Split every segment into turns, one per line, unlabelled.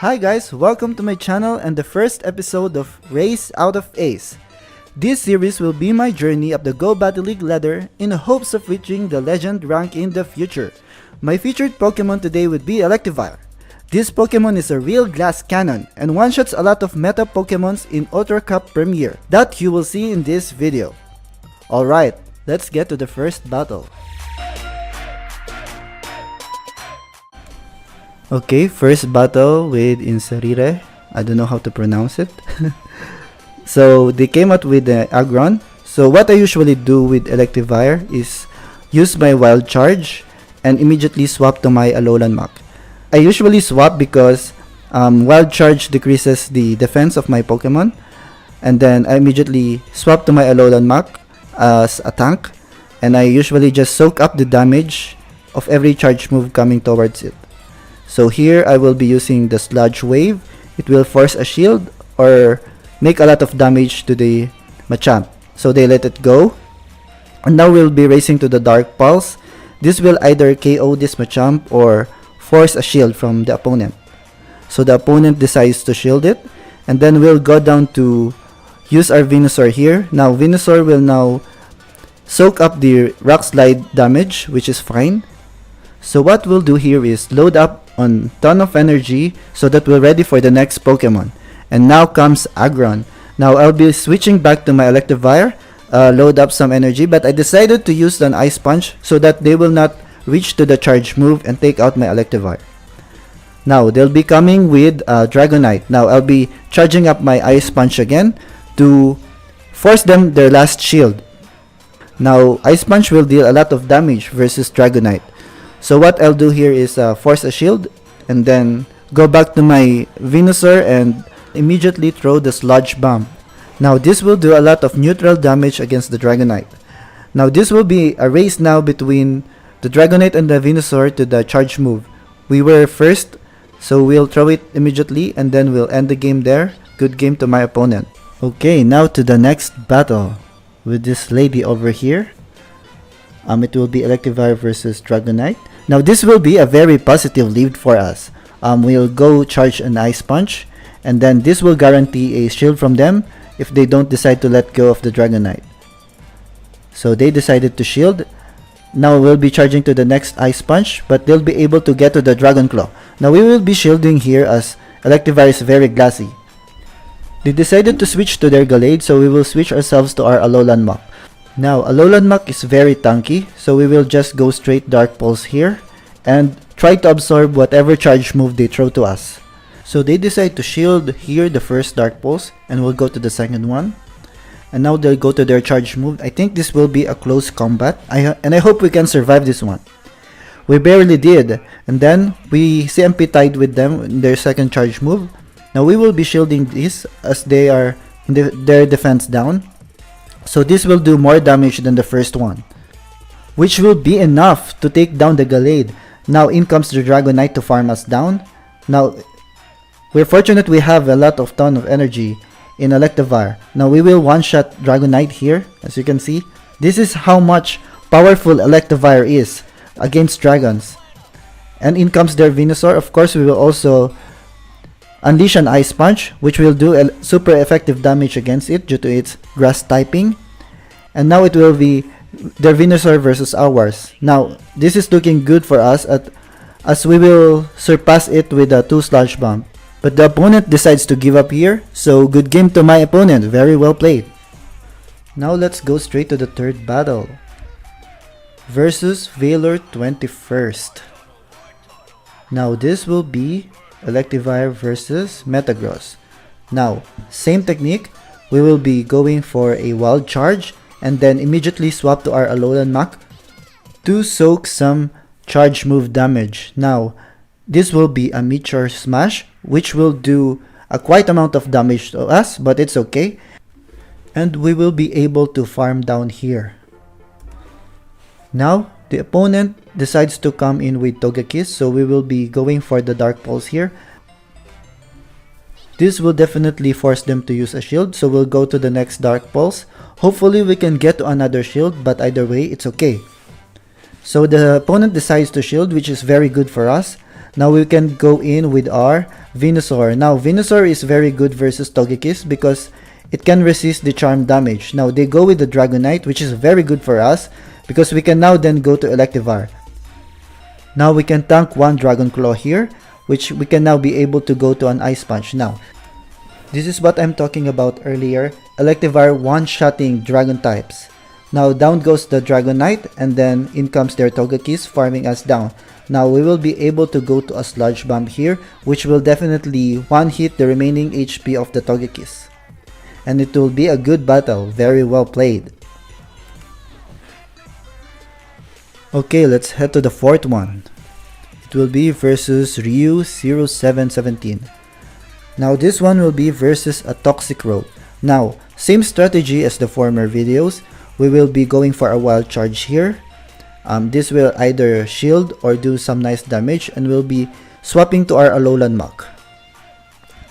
Hi guys, welcome to my channel and the first episode of Race Out of Ace. This series will be my journey up the Go Battle League ladder in hopes of reaching the legend rank in the future. My featured Pokemon today would be Electivire. This Pokemon is a real glass cannon and one-shots a lot of meta Pokemons in Ultra Cup Premier that you will see in this video. Alright, let's get to the first battle. Okay, first battle with Inseri. I don't know how to pronounce it. So they came out with the Aggron. So what I usually do with Electivire is use my Wild Charge and immediately swap to my Alolan Mach. I usually swap because Wild Charge decreases the defense of my Pokemon, and then I immediately swap to my Alolan Mach as a tank, and I usually just soak up the damage of every charge move coming towards it. So here I will be using the Sludge Wave. It will force a shield or make a lot of damage to the Machamp. So they let it go. And now we'll be racing to the Dark Pulse. This will either KO this Machamp or force a shield from the opponent. So the opponent decides to shield it. And then we'll go down to use our Venusaur here. Now Venusaur will now soak up the Rock Slide damage, which is fine. So what we'll do here is load up on ton of energy so that we're ready for the next Pokemon. And now comes Aggron. Now I'll be switching back to my Electivire, load up some energy, but I decided to use an Ice Punch so that they will not reach to the charge move and take out my Electivire. Now they'll be coming with Dragonite. Now I'll be charging up my Ice Punch again to force them their last shield. Now Ice Punch will deal a lot of damage versus Dragonite. So what I'll do here is force a shield and then go back to my Venusaur and immediately throw the Sludge Bomb. Now this will do a lot of neutral damage against the Dragonite. Now this will be a race now between the Dragonite and the Venusaur to the charge move. We were first, so we'll throw it immediately and then we'll end the game there. Good game to my opponent. Okay, now to the next battle with this lady over here. It will be Electivire versus Dragonite. Now this will be a very positive lead for us. We'll go charge an Ice Punch, and then this will guarantee a shield from them if they don't decide to let go of the Dragonite. So they decided to shield. Now we'll be charging to the next Ice Punch, but they'll be able to get to the Dragon Claw. Now we will be shielding here as Electivire is very glassy. They decided to switch to their Gallade, so we will switch ourselves to our Alolan Mach. Now, Alolan Mach is very tanky, so we will just go straight Dark Pulse here and try to absorb whatever charge move they throw to us. So they decide to shield here the first Dark Pulse, and we'll go to the second one. And now they'll go to their charge move. I think this will be a close combat, and I hope we can survive this one. We barely did, and then we CMP tied with them in their second charge move. Now we will be shielding this as they are in their defense down. So this will do more damage than the first one, which will be enough to take down the Gallade. Now in comes the Dragonite to farm us down. Now we're fortunate we have a lot of ton of energy in Electivire. Now we will one-shot Dragonite here, as you can see. This is how much powerful Electivire is against dragons. And in comes their Venusaur. Of course we will also unleash an Ice Punch, which will do a super effective damage against it due to its grass typing. And now it will be their Venusaur versus ours. Now this is looking good for us as we will surpass it with a 2 Sludge Bomb. But the opponent decides to give up here, so good game to my opponent, very well played. Now let's go straight to the third battle versus Valor 21st. Now this will be Electivire versus Metagross. Now, same technique, we will be going for a Wild Charge and then immediately swap to our Alolan Mach to soak some charge move damage. Now, this will be a Meteor Smash, which will do a quite amount of damage to us, but it's okay. And we will be able to farm down here. Now, the opponent decides to come in with Togekiss, so we will be going for the Dark Pulse here. This will definitely force them to use a shield, so we'll go to the next Dark Pulse. Hopefully we can get to another shield, but either way, it's okay. So the opponent decides to shield, which is very good for us. Now we can go in with our Venusaur. Now Venusaur is very good versus Togekiss because it can resist the charm damage. Now they go with the Dragonite, which is very good for us because we can now then go to Electivire. Now we can tank one Dragon Claw here, which we can now be able to go to an Ice Punch. Now, this is what I'm talking about earlier. Electivire one-shotting Dragon types. Now down goes the Dragonite and then in comes their Togekiss farming us down. Now we will be able to go to a Sludge Bomb here, which will definitely one-hit the remaining HP of the Togekiss. And it will be a good battle, very well played. Okay, let's head to the fourth one. It will be versus Ryu 0717. Now this one will be versus a Toxic Rogue. Now, same strategy as the former videos. We will be going for a Wild Charge here. This will either shield or do some nice damage, and we'll be swapping to our Alolan Mach.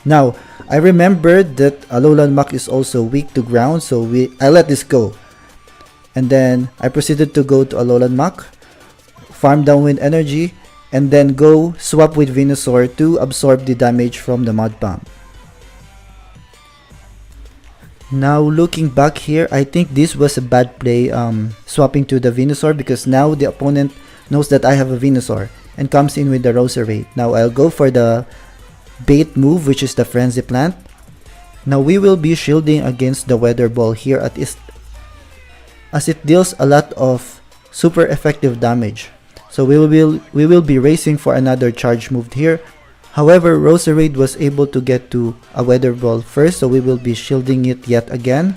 Now, I remembered that Alolan Mach is also weak to ground, so I let this go. And then I proceeded to go to Alolan Mach, farm down Wind Energy, and then go swap with Venusaur to absorb the damage from the Mud Bomb. Now looking back here, I think this was a bad play swapping to the Venusaur because now the opponent knows that I have a Venusaur and comes in with the Roserade. Now I'll go for the bait move, which is the Frenzy Plant. Now we will be shielding against the Weather Ball here at East, as it deals a lot of super effective damage. So we will be racing for another charge move here. However, Roserade was able to get to a Weather Ball first, so we will be shielding it yet again.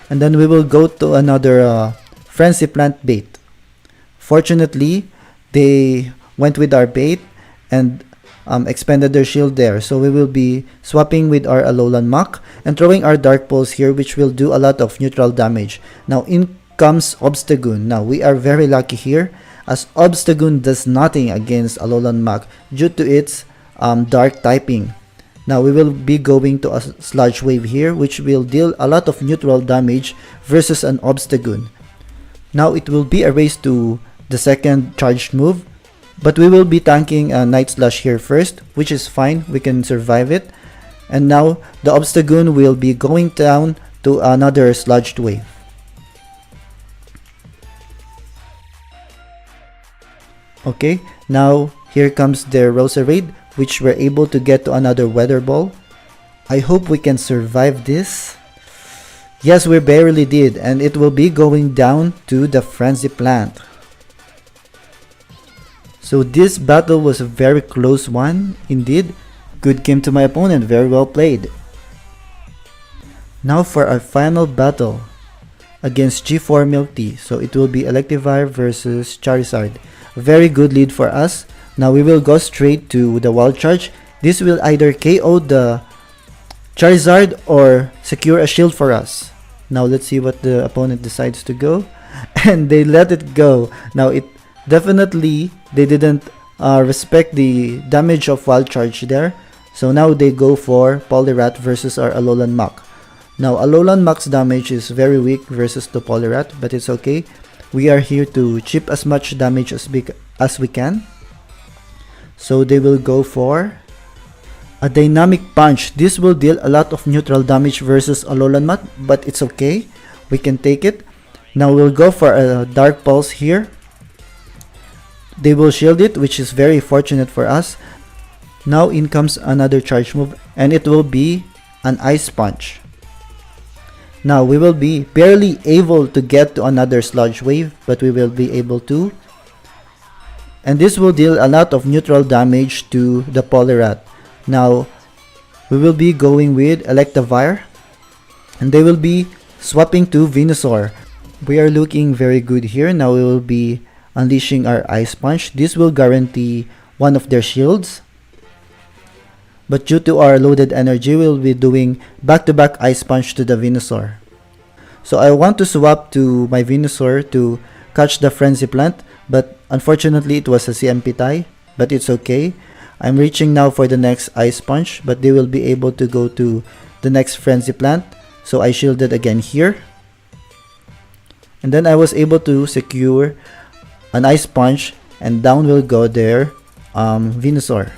And then we will go to another Frenzy Plant bait. Fortunately, they went with our bait and expanded their shield there. So we will be swapping with our Alolan Mach and throwing our Dark Pulse here, which will do a lot of neutral damage. Now in comes Obstagoon. Now we are very lucky here, as Obstagoon does nothing against Alolan Mach due to its dark typing. Now we will be going to a Sludge Wave here, which will deal a lot of neutral damage versus an Obstagoon. Now it will be a race to the second charged move, but we will be tanking a Night Slash here first, which is fine, we can survive it. And now the Obstagoon will be going down to another Sludged Wave. Okay, now here comes their Roserade, which we're able to get to another Weather Ball. I hope we can survive this. Yes, we barely did, and it will be going down to the Frenzy Plant. So this battle was a very close one indeed. Good game to my opponent, very well played. Now for our final battle against G4 Milk Tea. So it will be Electivire versus Charizard. Very good lead for us. Now we will go straight to the Wild Charge. This will either KO the Charizard or secure a shield for us. Now let's see what the opponent decides to go. And they let it go. Now it definitely, they didn't respect the damage of Wild Charge there. So now they go for Poliwrath versus our Alolan Mach. Now Alolan Mach's damage is very weak versus the Poliwrath, but it's okay. We are here to chip as much damage as we can. So they will go for a Dynamic Punch. This will deal a lot of neutral damage versus Alolan Mach, but it's okay. We can take it. Now we'll go for a Dark Pulse here. They will shield it, which is very fortunate for us. Now in comes another charge move, and it will be an Ice Punch. Now we will be barely able to get to another Sludge Wave, but we will be able to. And this will deal a lot of neutral damage to the Poliwrath. Now we will be going with Electivire, and they will be swapping to Venusaur. We are looking very good here. Now we will be unleashing our Ice Punch. This will guarantee one of their shields. But due to our loaded energy, we will be doing back-to-back Ice Punch to the Venusaur. So I want to swap to my Venusaur to catch the Frenzy Plant, but unfortunately it was a CMP tie, but it's okay. I'm reaching now for the next Ice Punch, but they will be able to go to the next Frenzy Plant. So I shielded again here. And then I was able to secure an Ice Punch, and down will go their Venusaur.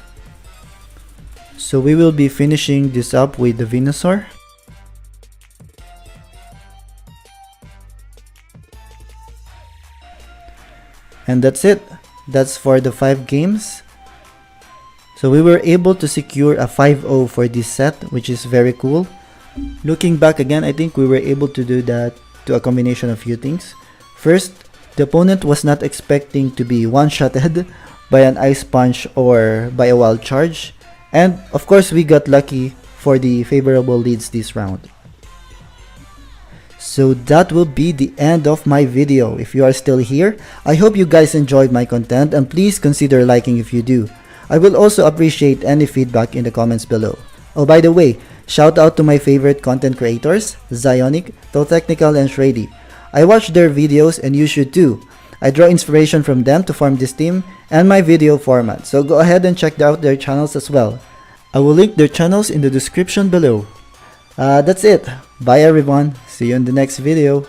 So we will be finishing this up with the Venusaur. And that's it. That's for the 5 games. So we were able to secure a 5-0 for this set, which is very cool. Looking back again, I think we were able to do that to a combination of few things. First, the opponent was not expecting to be one-shotted by an Ice Punch or by a Wild Charge. And of course, we got lucky for the favorable leads this round. So that will be the end of my video. If you are still here, I hope you guys enjoyed my content, and please consider liking if you do. I will also appreciate any feedback in the comments below. Oh, by the way, shout out to my favorite content creators, Zionic, Technical, and Shreddy. I watch their videos and you should too. I draw inspiration from them to form this team and my video format, so go ahead and check out their channels as well. I will link their channels in the description below. That's it. Bye everyone. See you in the next video.